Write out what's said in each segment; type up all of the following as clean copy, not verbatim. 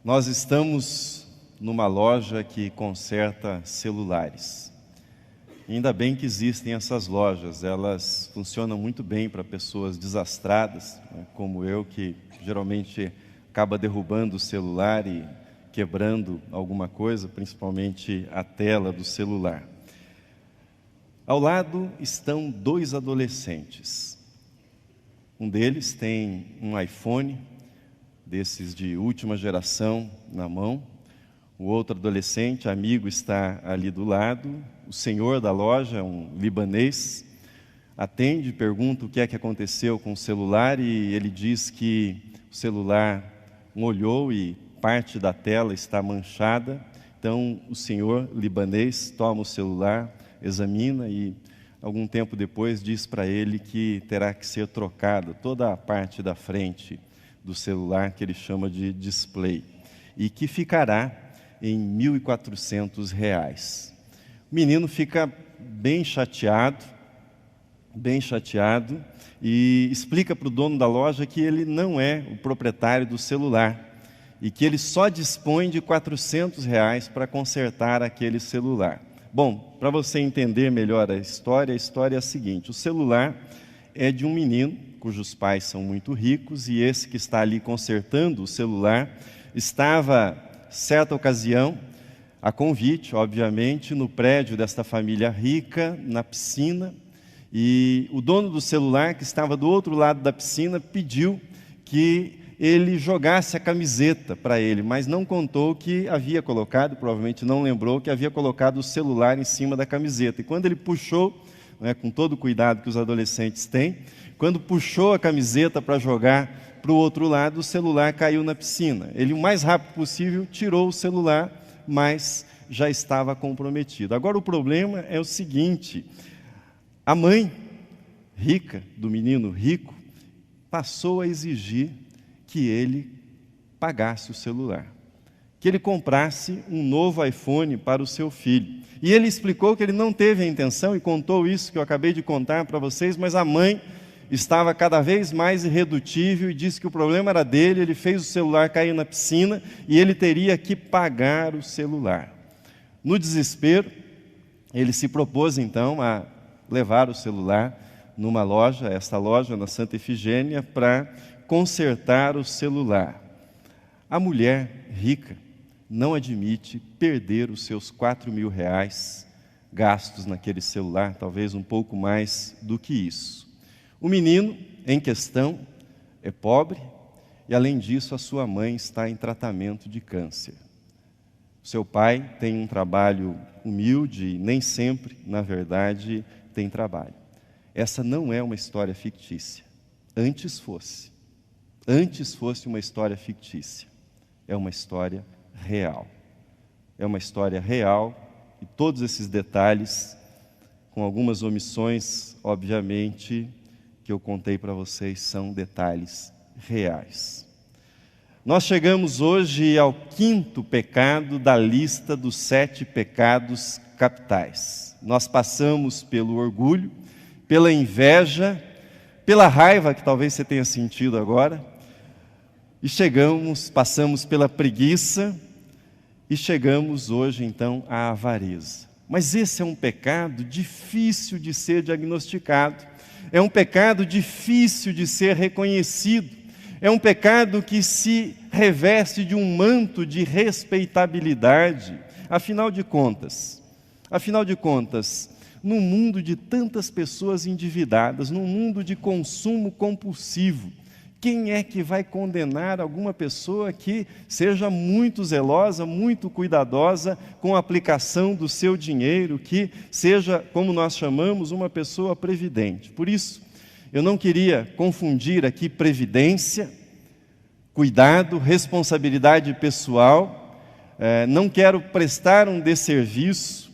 Nós estamos numa loja que conserta celulares. Ainda bem que existem essas lojas, elas funcionam muito bem para pessoas desastradas, né, como eu, que geralmente acaba derrubando o celular e quebrando alguma coisa, principalmente a tela do celular. Ao lado estão dois adolescentes. Um deles tem um iPhone, desses de última geração, na mão. O outro adolescente, amigo, está ali do lado. O senhor da loja, um libanês, atende, pergunta o que é que aconteceu com o celular e ele diz que o celular molhou e parte da tela está manchada. Então, o senhor libanês toma o celular, examina e, algum tempo depois, diz para ele que terá que ser trocada toda a parte da frente do celular, que ele chama de display, e que ficará em R$ 1.400. O menino fica bem chateado, e explica para o dono da loja que ele não é o proprietário do celular e que ele só dispõe de R$ 400 para consertar aquele celular. Bom, para você entender melhor a história é a seguinte: o celular é de um menino cujos pais são muito ricos, e esse que está ali consertando o celular estava, certa ocasião, a convite, obviamente, no prédio desta família rica, na piscina, e o dono do celular, que estava do outro lado da piscina, pediu que ele jogasse a camiseta para ele, mas não contou que havia colocado, provavelmente não lembrou, que havia colocado o celular em cima da camiseta. E quando ele puxou, com todo o cuidado que os adolescentes têm, quando puxou a camiseta para jogar para o outro lado, o celular caiu na piscina. Ele, o mais rápido possível, tirou o celular, mas já estava comprometido. Agora, o problema é o seguinte: a mãe rica, do menino rico, passou a exigir que ele pagasse o celular, que ele comprasse um novo iPhone para o seu filho. E ele explicou que ele não teve a intenção, e contou isso que eu acabei de contar para vocês, mas a mãe estava cada vez mais irredutível e disse que o problema era dele. Ele fez o celular cair na piscina e ele teria que pagar o celular. No desespero, ele se propôs então a levar o celular numa loja, esta loja na Santa Efigênia, para consertar o celular. A mulher rica não admite perder os seus R$ 4.000 gastos naquele celular, talvez um pouco mais do que isso. O menino em questão é pobre e, além disso, a sua mãe está em tratamento de câncer. Seu pai tem um trabalho humilde e nem sempre, na verdade, tem trabalho. Essa não é uma história fictícia. Antes fosse uma história fictícia. É uma história real. É uma história real, e todos esses detalhes, com algumas omissões, obviamente, que eu contei para vocês, são detalhes reais. Nós chegamos hoje ao 5º pecado da lista dos 7 pecados capitais. Nós passamos pelo orgulho, pela inveja, pela raiva, que talvez você tenha sentido agora, e passamos pela preguiça, e chegamos hoje então à avareza. Mas esse é um pecado difícil de ser diagnosticado, é um pecado difícil de ser reconhecido, é um pecado que se reveste de um manto de respeitabilidade. Afinal de contas, num mundo de tantas pessoas endividadas, num mundo de consumo compulsivo, quem é que vai condenar alguma pessoa que seja muito zelosa, muito cuidadosa com a aplicação do seu dinheiro, que seja, como nós chamamos, uma pessoa previdente? Por isso, eu não queria confundir aqui previdência, cuidado, responsabilidade pessoal. Não quero prestar um desserviço,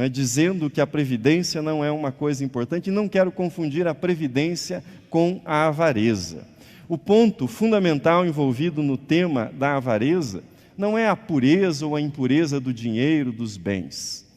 dizendo que a previdência não é uma coisa importante, e não quero confundir a previdência com a avareza. O ponto fundamental envolvido no tema da avareza não é a pureza ou a impureza do dinheiro, dos bens.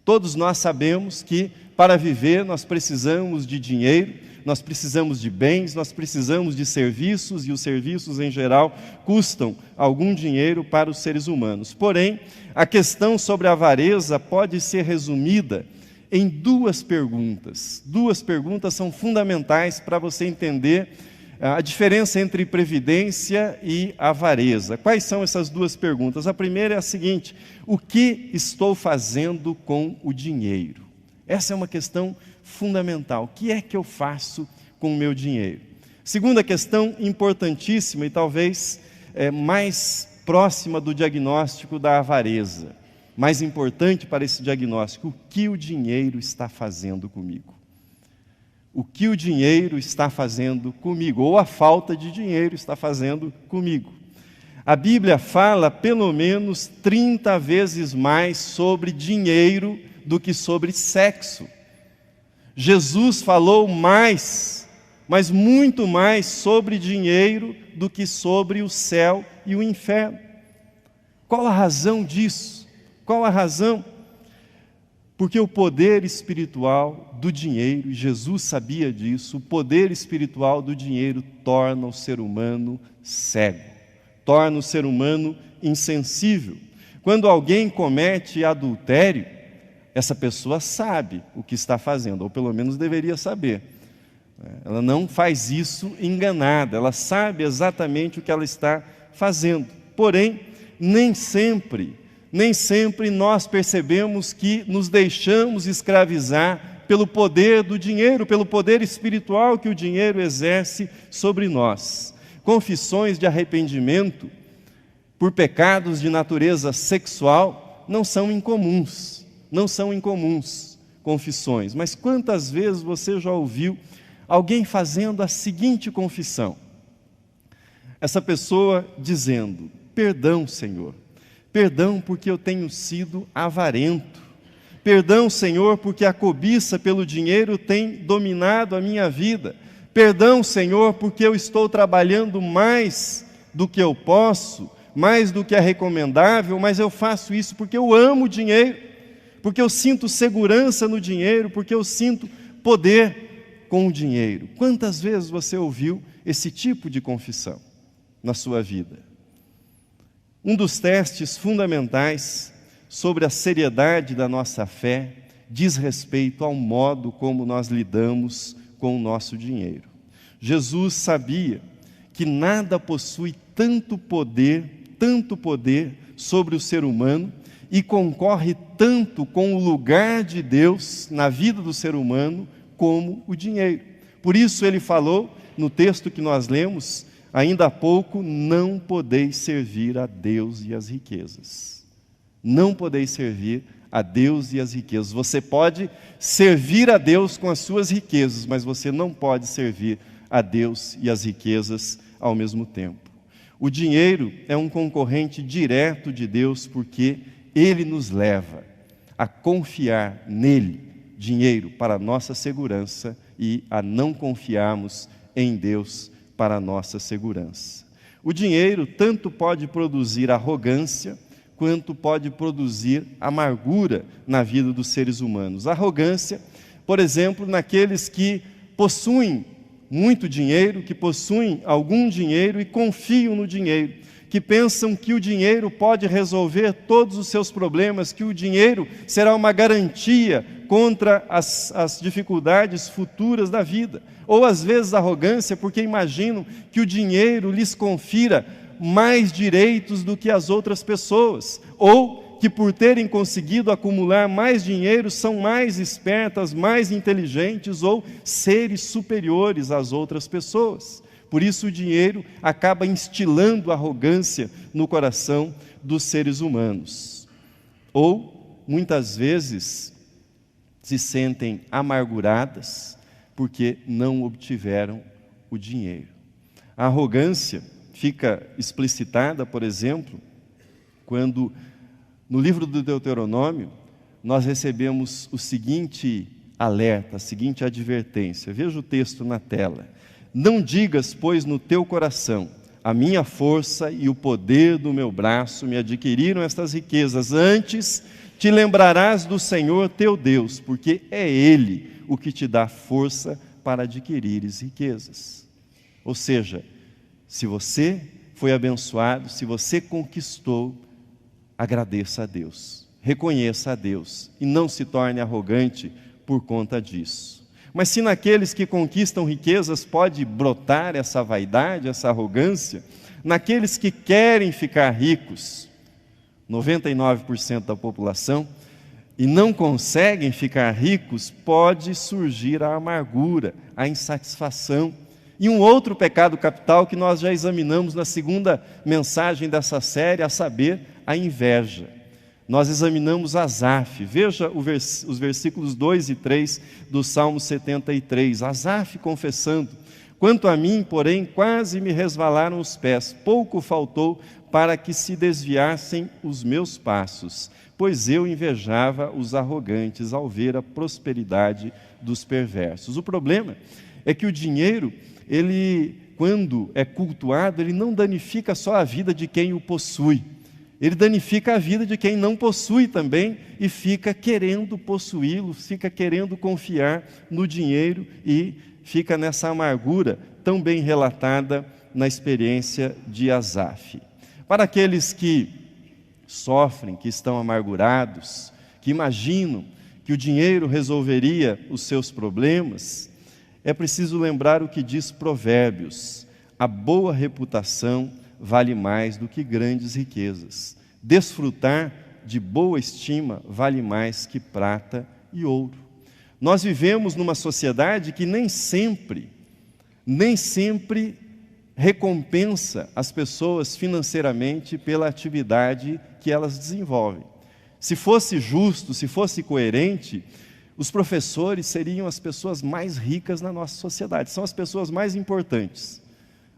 Todos nós sabemos que, para viver, nós precisamos de dinheiro, nós precisamos de bens, nós precisamos de serviços, e os serviços em geral custam algum dinheiro para os seres humanos. Porém, a questão sobre a avareza pode ser resumida em duas perguntas. Duas perguntas são fundamentais para você entender a diferença entre previdência e avareza. Quais são essas duas perguntas? A primeira é a seguinte: o que estou fazendo com o dinheiro? Essa é uma questão fundamental. O que é que eu faço com o meu dinheiro? Segunda questão importantíssima e talvez mais próxima do diagnóstico da avareza, mais importante para esse diagnóstico: o que o dinheiro está fazendo comigo? O que o dinheiro está fazendo comigo, ou a falta de dinheiro está fazendo comigo. A Bíblia fala pelo menos 30 vezes mais sobre dinheiro do que sobre sexo. Jesus falou mais, mas muito mais sobre dinheiro do que sobre o céu e o inferno. Qual a razão disso? Qual a razão? Porque o poder espiritual do dinheiro, e Jesus sabia disso, o poder espiritual do dinheiro torna o ser humano cego, torna o ser humano insensível. Quando alguém comete adultério, essa pessoa sabe o que está fazendo, ou pelo menos deveria saber. Ela não faz isso enganada, ela sabe exatamente o que ela está fazendo. Porém, nem sempre nós percebemos que nos deixamos escravizar pelo poder do dinheiro, pelo poder espiritual que o dinheiro exerce sobre nós. Confissões de arrependimento por pecados de natureza sexual não são incomuns, confissões. Mas quantas vezes você já ouviu alguém fazendo a seguinte confissão? Essa pessoa dizendo: perdão, Senhor. Perdão porque eu tenho sido avarento. Perdão, Senhor, porque a cobiça pelo dinheiro tem dominado a minha vida. Perdão, Senhor, porque eu estou trabalhando mais do que eu posso, mais do que é recomendável, mas eu faço isso porque eu amo o dinheiro, porque eu sinto segurança no dinheiro, porque eu sinto poder com o dinheiro. Quantas vezes você ouviu esse tipo de confissão na sua vida? Um dos testes fundamentais sobre a seriedade da nossa fé diz respeito ao modo como nós lidamos com o nosso dinheiro. Jesus sabia que nada possui tanto poder sobre o ser humano e concorre tanto com o lugar de Deus na vida do ser humano como o dinheiro. Por isso ele falou no texto que nós lemos ainda há pouco: não podeis servir a Deus e as riquezas. Não podeis servir a Deus e as riquezas. Você pode servir a Deus com as suas riquezas, mas você não pode servir a Deus e as riquezas ao mesmo tempo. O dinheiro é um concorrente direto de Deus, porque ele nos leva a confiar nele, dinheiro, para a nossa segurança, e a não confiarmos em Deus para a nossa segurança. O dinheiro tanto pode produzir arrogância, quanto pode produzir amargura na vida dos seres humanos. Arrogância, por exemplo, naqueles que possuem muito dinheiro, que possuem algum dinheiro e confiam no dinheiro, que pensam que o dinheiro pode resolver todos os seus problemas, que o dinheiro será uma garantia contra as dificuldades futuras da vida. Ou às vezes arrogância porque imaginam que o dinheiro lhes confira mais direitos do que as outras pessoas, ou que por terem conseguido acumular mais dinheiro são mais espertas, mais inteligentes ou seres superiores às outras pessoas. Por isso o dinheiro acaba instilando arrogância no coração dos seres humanos. Ou, muitas vezes, se sentem amarguradas porque não obtiveram o dinheiro. A arrogância fica explicitada, por exemplo, quando no livro do Deuteronômio nós recebemos o seguinte alerta, a seguinte advertência. Veja o texto na tela. Não digas, pois, no teu coração: a minha força e o poder do meu braço me adquiriram estas riquezas. Antes te lembrarás do Senhor teu Deus, porque é Ele o que te dá força para adquirires riquezas. Ou seja, se você foi abençoado, se você conquistou, agradeça a Deus, reconheça a Deus e não se torne arrogante por conta disso. Mas se naqueles que conquistam riquezas pode brotar essa vaidade, essa arrogância, naqueles que querem ficar ricos, 99% da população, e não conseguem ficar ricos, pode surgir a amargura, a insatisfação. E um outro pecado capital que nós já examinamos na segunda mensagem dessa série, a saber, a inveja. Nós examinamos Asaf, veja os versículos 2 e 3 do Salmo 73, Asaf confessando: quanto a mim, porém, quase me resvalaram os pés, pouco faltou para que se desviassem os meus passos, pois eu invejava os arrogantes ao ver a prosperidade dos perversos. O problema é que o dinheiro, quando é cultuado, ele não danifica só a vida de quem o possui, ele danifica a vida de quem não possui também e fica querendo possuí-lo, fica querendo confiar no dinheiro e fica nessa amargura tão bem relatada na experiência de Asaf. Para aqueles que sofrem, que estão amargurados, que imaginam que o dinheiro resolveria os seus problemas, é preciso lembrar o que diz Provérbios: a boa reputação vale mais do que grandes riquezas. Desfrutar de boa estima vale mais que prata e ouro. Nós vivemos numa sociedade que nem sempre recompensa as pessoas financeiramente pela atividade que elas desenvolvem. Se fosse justo, se fosse coerente, os professores seriam as pessoas mais ricas na nossa sociedade, são as pessoas mais importantes.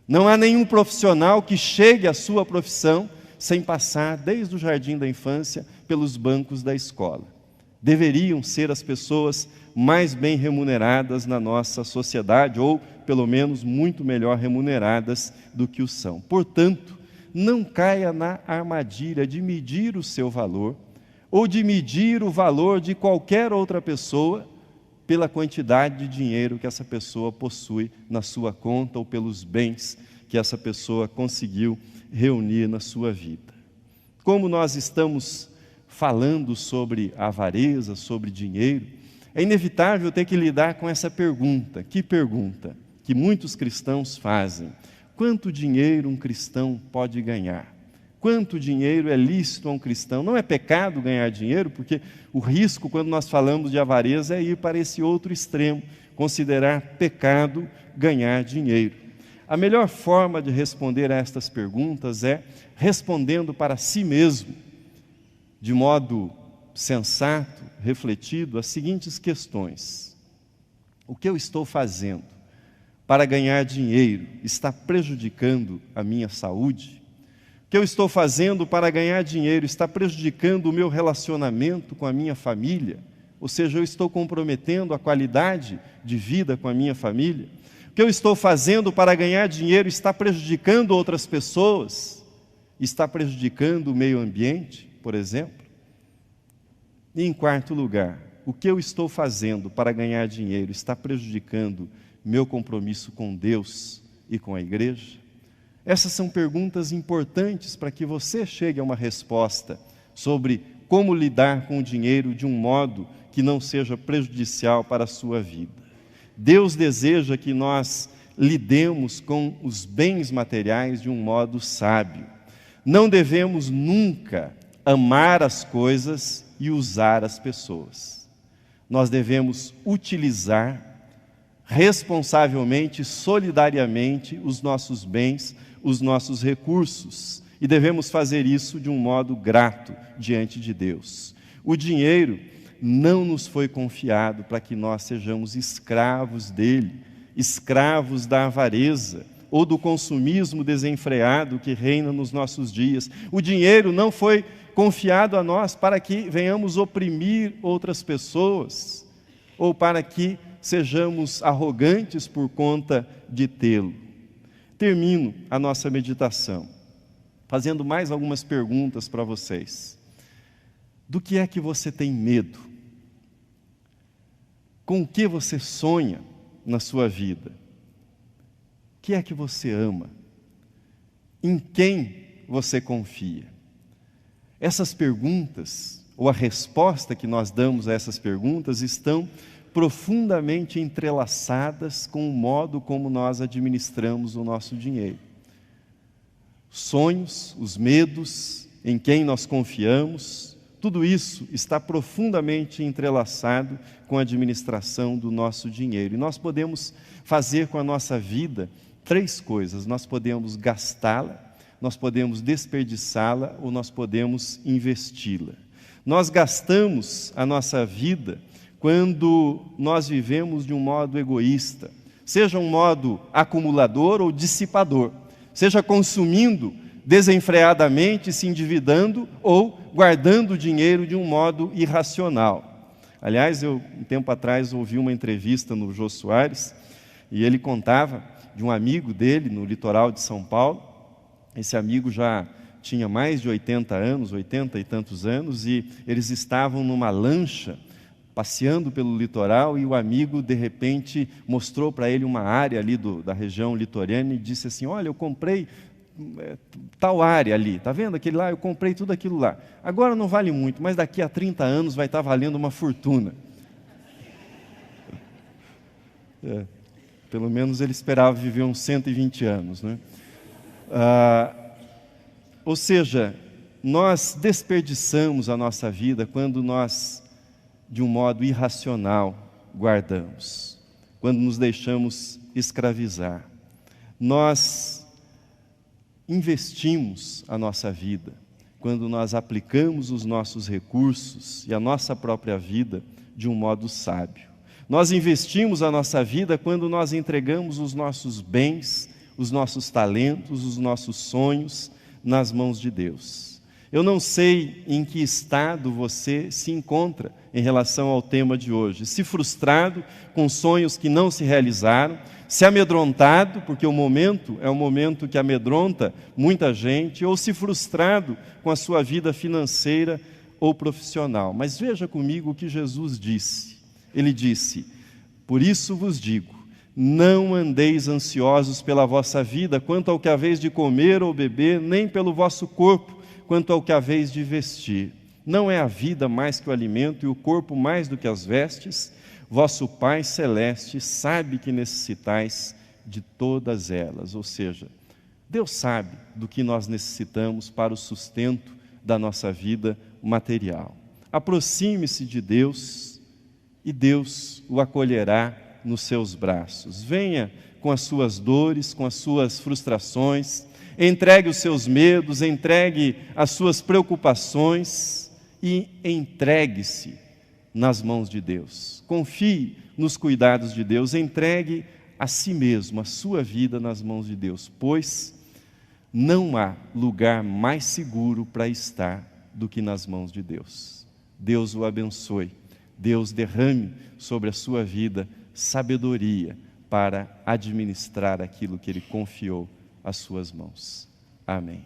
Não há nenhum profissional que chegue à sua profissão sem passar, desde o jardim da infância, pelos bancos da escola. Deveriam ser as pessoas mais bem remuneradas na nossa sociedade, ou pelo menos muito melhor remuneradas do que o são. Portanto, não caia na armadilha de medir o seu valor, ou de medir o valor de qualquer outra pessoa pela quantidade de dinheiro que essa pessoa possui na sua conta ou pelos bens que essa pessoa conseguiu reunir na sua vida. Como nós estamos falando sobre avareza, sobre dinheiro, é inevitável ter que lidar com essa pergunta. Que pergunta? Que muitos cristãos fazem: quanto dinheiro um cristão pode ganhar? Quanto dinheiro é lícito a um cristão? Não é pecado ganhar dinheiro, porque o risco, quando nós falamos de avareza, é ir para esse outro extremo, considerar pecado ganhar dinheiro. A melhor forma de responder a estas perguntas é respondendo para si mesmo, de modo sensato, refletido, as seguintes questões: o que eu estou fazendo para ganhar dinheiro está prejudicando a minha saúde? O que eu estou fazendo para ganhar dinheiro está prejudicando o meu relacionamento com a minha família? Ou seja, eu estou comprometendo a qualidade de vida com a minha família? O que eu estou fazendo para ganhar dinheiro está prejudicando outras pessoas? Está prejudicando o meio ambiente, por exemplo? E em quarto lugar, o que eu estou fazendo para ganhar dinheiro está prejudicando meu compromisso com Deus e com a igreja? Essas são perguntas importantes para que você chegue a uma resposta sobre como lidar com o dinheiro de um modo que não seja prejudicial para a sua vida. Deus deseja que nós lidemos com os bens materiais de um modo sábio. Não devemos nunca amar as coisas e usar as pessoas. Nós devemos utilizar responsavelmente, solidariamente, os nossos bens, os nossos recursos, e devemos fazer isso de um modo grato diante de Deus. O dinheiro não nos foi confiado para que nós sejamos escravos dele, escravos da avareza ou do consumismo desenfreado que reina nos nossos dias. O dinheiro não foi confiado a nós para que venhamos oprimir outras pessoas ou para que sejamos arrogantes por conta de tê-lo. Termino a nossa meditação fazendo mais algumas perguntas para vocês. Do que é que você tem medo? Com o que você sonha na sua vida? O que é que você ama? Em quem você confia? Essas perguntas, ou a resposta que nós damos a essas perguntas, estão profundamente entrelaçadas com o modo como nós administramos o nosso dinheiro. Sonhos, os medos, em quem nós confiamos, tudo isso está profundamente entrelaçado com a administração do nosso dinheiro. E nós podemos fazer com a nossa vida 3 coisas: nós podemos gastá-la, nós podemos desperdiçá-la ou nós podemos investi-la. Nós gastamos a nossa vida quando nós vivemos de um modo egoísta, seja um modo acumulador ou dissipador, seja consumindo desenfreadamente, se endividando ou guardando dinheiro de um modo irracional. Aliás, um tempo atrás, ouvi uma entrevista no Jô Soares, e ele contava de um amigo dele no litoral de São Paulo. Esse amigo já tinha mais de 80 anos, 80 e tantos anos, e eles estavam numa lancha, passeando pelo litoral, e o amigo, de repente, mostrou para ele uma área ali da região litorânea e disse assim: olha, eu comprei tal área ali, está vendo aquele lá? Eu comprei tudo aquilo lá. Agora não vale muito, mas daqui a 30 anos vai estar valendo uma fortuna. Pelo menos ele esperava viver uns 120 anos, né? Ou seja, nós desperdiçamos a nossa vida quando nós, de um modo irracional, guardamos, quando nos deixamos escravizar. Nós investimos a nossa vida quando nós aplicamos os nossos recursos e a nossa própria vida de um modo sábio. Nós investimos a nossa vida quando nós entregamos os nossos bens, os nossos talentos, os nossos sonhos nas mãos de Deus. Eu não sei em que estado você se encontra em relação ao tema de hoje. Se frustrado com sonhos que não se realizaram, se amedrontado, porque o momento é um momento que amedronta muita gente, ou se frustrado com a sua vida financeira ou profissional. Mas veja comigo o que Jesus disse. Ele disse: por isso vos digo, não andeis ansiosos pela vossa vida, quanto ao que haveis de comer ou beber, nem pelo vosso corpo, quanto ao que haveis de vestir. Não é a vida mais que o alimento e o corpo mais do que as vestes? Vosso Pai Celeste sabe que necessitais de todas elas. Ou seja, Deus sabe do que nós necessitamos para o sustento da nossa vida material. Aproxime-se de Deus e Deus o acolherá nos seus braços. Venha com as suas dores, com as suas frustrações, entregue os seus medos, entregue as suas preocupações e entregue-se nas mãos de Deus. Confie nos cuidados de Deus, entregue a si mesmo, a sua vida nas mãos de Deus, pois não há lugar mais seguro para estar do que nas mãos de Deus. Deus o abençoe, Deus derrame sobre a sua vida sabedoria para administrar aquilo que Ele confiou às suas mãos. Amém.